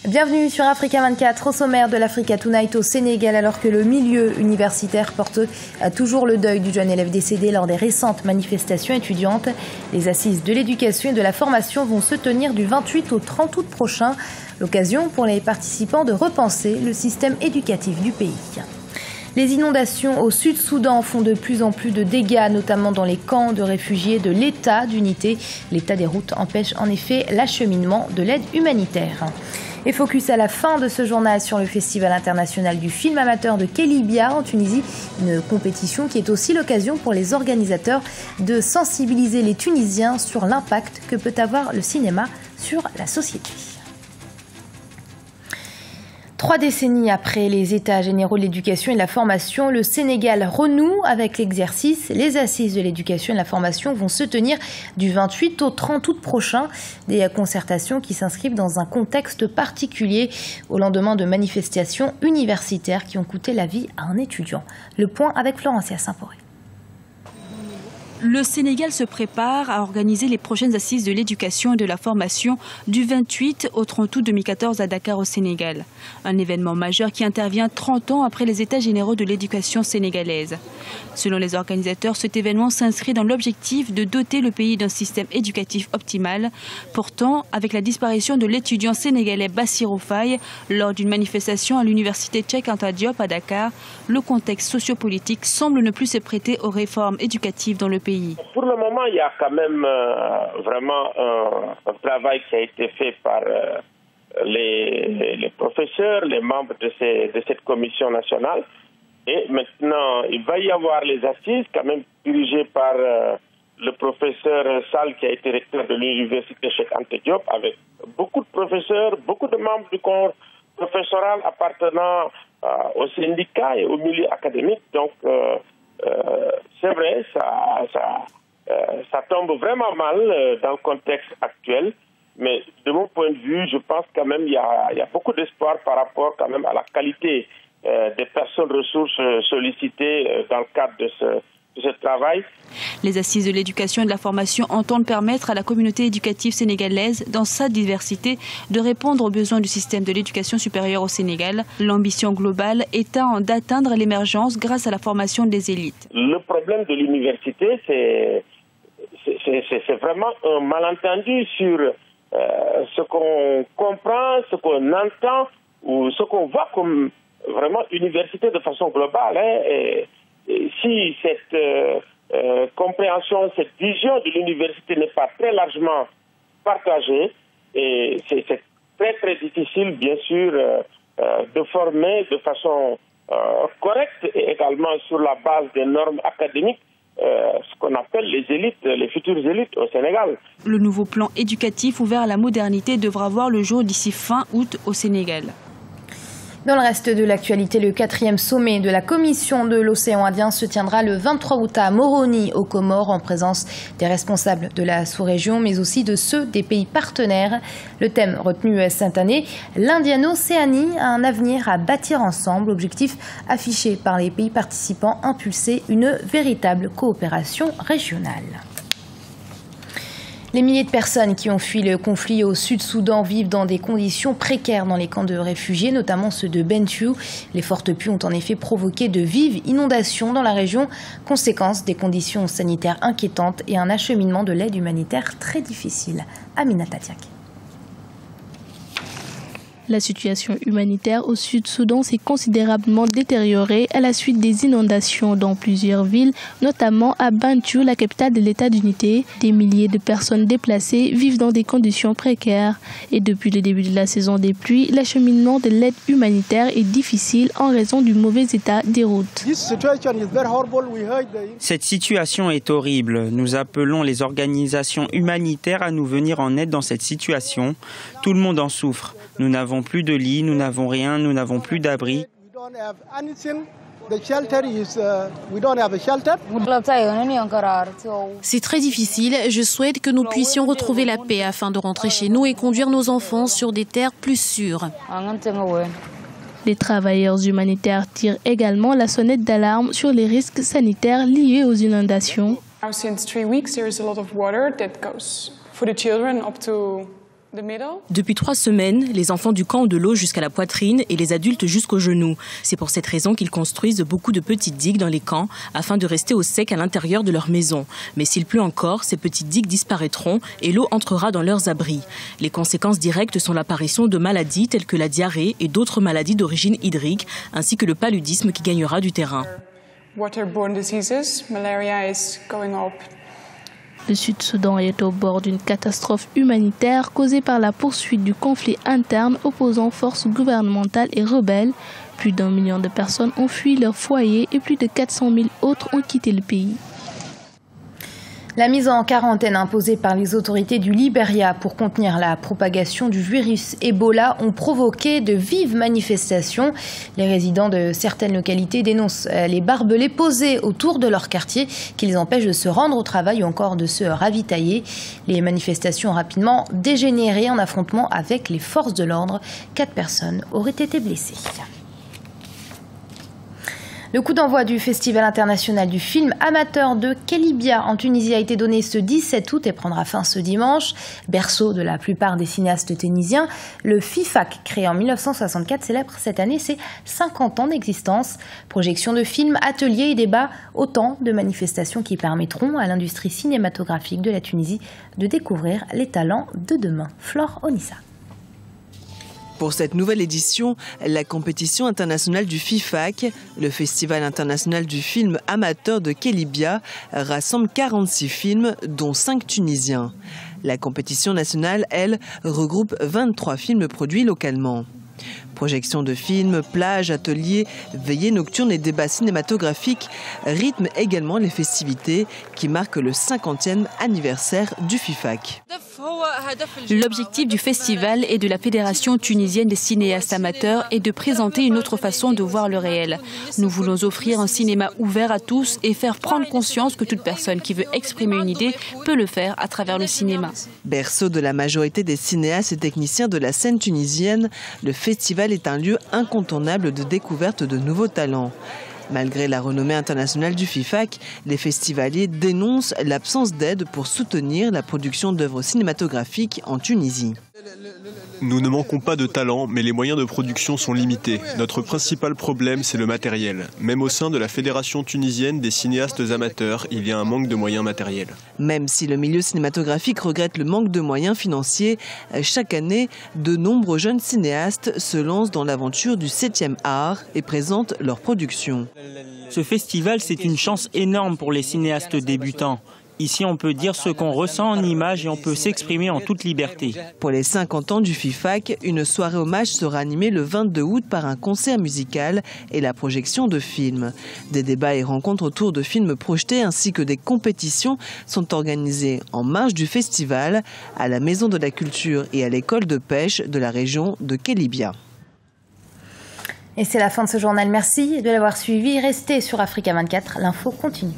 Bienvenue sur Africa 24, au sommaire de l'Africa Tonight au Sénégal, alors que le milieu universitaire porte toujours le deuil du jeune élève décédé lors des récentes manifestations étudiantes. Les assises de l'éducation et de la formation vont se tenir du 28 au 30 août prochain. L'occasion pour les participants de repenser le système éducatif du pays. Les inondations au Sud-Soudan font de plus en plus de dégâts, notamment dans les camps de réfugiés de l'État d'unité. L'état des routes empêche en effet l'acheminement de l'aide humanitaire. Et focus à la fin de ce journal sur le Festival international du film amateur de Kelibia en Tunisie, une compétition qui est aussi l'occasion pour les organisateurs de sensibiliser les Tunisiens sur l'impact que peut avoir le cinéma sur la société. 3 décennies après les États généraux de l'éducation et de la formation, le Sénégal renoue avec l'exercice. Les assises de l'éducation et de la formation vont se tenir du 28 au 30 août prochain. Des concertations qui s'inscrivent dans un contexte particulier au lendemain de manifestations universitaires qui ont coûté la vie à un étudiant. Le point avec Florencia Saint-Poré. Le Sénégal se prépare à organiser les prochaines assises de l'éducation et de la formation du 28 au 30 août 2014 à Dakar au Sénégal. Un événement majeur qui intervient 30 ans après les États généraux de l'éducation sénégalaise. Selon les organisateurs, cet événement s'inscrit dans l'objectif de doter le pays d'un système éducatif optimal. Pourtant, avec la disparition de l'étudiant sénégalais Bassirou Faye lors d'une manifestation à l'université Cheikh Anta Diop à Dakar, le contexte sociopolitique semble ne plus se prêter aux réformes éducatives dans le pays. Pour le moment, il y a quand même vraiment un travail qui a été fait par les professeurs, les membres de cette commission nationale. Et maintenant, il va y avoir les assises, quand même dirigées par le professeur Sall, qui a été recteur de l'université Cheikh Anta Diop, avec beaucoup de professeurs, beaucoup de membres du corps professoral appartenant aux syndicats et au milieu académique. Donc, c'est vrai, ça tombe vraiment mal dans le contexte actuel, mais de mon point de vue, je pense quand même il y a beaucoup d'espoir par rapport quand même à la qualité des personnes ressources sollicitées dans le cadre de ce travail. Les assises de l'éducation et de la formation entendent permettre à la communauté éducative sénégalaise, dans sa diversité, de répondre aux besoins du système de l'éducation supérieure au Sénégal. L'ambition globale étant d'atteindre l'émergence grâce à la formation des élites. Le problème de l'université, c'est vraiment un malentendu sur ce qu'on comprend, ce qu'on entend ou ce qu'on voit comme vraiment université de façon globale. Et si cette compréhension, cette vision de l'université n'est pas très largement partagée, et c'est très très difficile bien sûr de former de façon correcte et également sur la base des normes académiques ce qu'on appelle les élites, les futures élites au Sénégal. Le nouveau plan éducatif ouvert à la modernité devra voir le jour d'ici fin août au Sénégal. Dans le reste de l'actualité, le 4e sommet de la Commission de l'océan Indien se tiendra le 23 août à Moroni, aux Comores, en présence des responsables de la sous-région, mais aussi de ceux des pays partenaires. Le thème retenu cette année, l'Indiano-Océanie a un avenir à bâtir ensemble. Objectif affiché par les pays participants, impulser une véritable coopération régionale. Les milliers de personnes qui ont fui le conflit au Sud-Soudan vivent dans des conditions précaires dans les camps de réfugiés, notamment ceux de Bentiu. Les fortes pluies ont en effet provoqué de vives inondations dans la région, conséquence des conditions sanitaires inquiétantes et un acheminement de l'aide humanitaire très difficile. Aminata Diak. La situation humanitaire au Sud-Soudan s'est considérablement détériorée à la suite des inondations dans plusieurs villes, notamment à Bentiu, la capitale de l'État d'unité. Des milliers de personnes déplacées vivent dans des conditions précaires. Et depuis le début de la saison des pluies, l'acheminement de l'aide humanitaire est difficile en raison du mauvais état des routes. Cette situation est horrible. Nous appelons les organisations humanitaires à nous venir en aide dans cette situation. Tout le monde en souffre. Nous n'avons plus de lits, nous n'avons rien, nous n'avons plus d'abri. C'est très difficile. Je souhaite que nous puissions retrouver la paix afin de rentrer chez nous et conduire nos enfants sur des terres plus sûres. Les travailleurs humanitaires tirent également la sonnette d'alarme sur les risques sanitaires liés aux inondations. Depuis 3 semaines, les enfants du camp ont de l'eau jusqu'à la poitrine et les adultes jusqu'aux genoux. C'est pour cette raison qu'ils construisent beaucoup de petites digues dans les camps afin de rester au sec à l'intérieur de leur maison. Mais s'il pleut encore, ces petites digues disparaîtront et l'eau entrera dans leurs abris. Les conséquences directes sont l'apparition de maladies telles que la diarrhée et d'autres maladies d'origine hydrique, ainsi que le paludisme qui gagnera du terrain. Le Sud-Soudan est au bord d'une catastrophe humanitaire causée par la poursuite du conflit interne opposant forces gouvernementales et rebelles. Plus d'1 million de personnes ont fui leur foyer et plus de 400 000 autres ont quitté le pays. La mise en quarantaine imposée par les autorités du Libéria pour contenir la propagation du virus Ebola ont provoqué de vives manifestations. Les résidents de certaines localités dénoncent les barbelés posés autour de leur quartier qui les empêchent de se rendre au travail ou encore de se ravitailler. Les manifestations ont rapidement dégénéré en affrontement avec les forces de l'ordre. 4 personnes auraient été blessées. Le coup d'envoi du Festival international du film amateur de Kelibia en Tunisie a été donné ce 17 août et prendra fin ce dimanche. Berceau de la plupart des cinéastes tunisiens, le FIFAC, créé en 1964, célèbre cette année ses 50 ans d'existence. Projection de films, ateliers et débats, autant de manifestations qui permettront à l'industrie cinématographique de la Tunisie de découvrir les talents de demain. Flore Onissa. Pour cette nouvelle édition, la compétition internationale du FIFAC, le Festival international du film amateur de Kelibia, rassemble 46 films, dont 5 tunisiens. La compétition nationale, elle, regroupe 23 films produits localement. Projections de films, plages, ateliers, veillées nocturnes et débats cinématographiques rythment également les festivités qui marquent le 50e anniversaire du FIFAC. L'objectif du festival et de la Fédération tunisienne des cinéastes amateurs est de présenter une autre façon de voir le réel. Nous voulons offrir un cinéma ouvert à tous et faire prendre conscience que toute personne qui veut exprimer une idée peut le faire à travers le cinéma. Berceau de la majorité des cinéastes et techniciens de la scène tunisienne, le festival est un lieu incontournable de découverte de nouveaux talents. Malgré la renommée internationale du FIFAC, les festivaliers dénoncent l'absence d'aide pour soutenir la production d'œuvres cinématographiques en Tunisie. Nous ne manquons pas de talent, mais les moyens de production sont limités. Notre principal problème, c'est le matériel. Même au sein de la Fédération tunisienne des cinéastes amateurs, il y a un manque de moyens matériels. Même si le milieu cinématographique regrette le manque de moyens financiers, chaque année, de nombreux jeunes cinéastes se lancent dans l'aventure du 7e art et présentent leurs productions. Ce festival, c'est une chance énorme pour les cinéastes débutants. Ici, on peut dire ce qu'on ressent en images et on peut s'exprimer en toute liberté. Pour les 50 ans du FIFAC, une soirée hommage sera animée le 22 août par un concert musical et la projection de films. Des débats et rencontres autour de films projetés ainsi que des compétitions sont organisées en marge du festival, à la Maison de la Culture et à l'école de pêche de la région de Kelibia. Et c'est la fin de ce journal. Merci de l'avoir suivi. Restez sur Africa 24. L'info continue.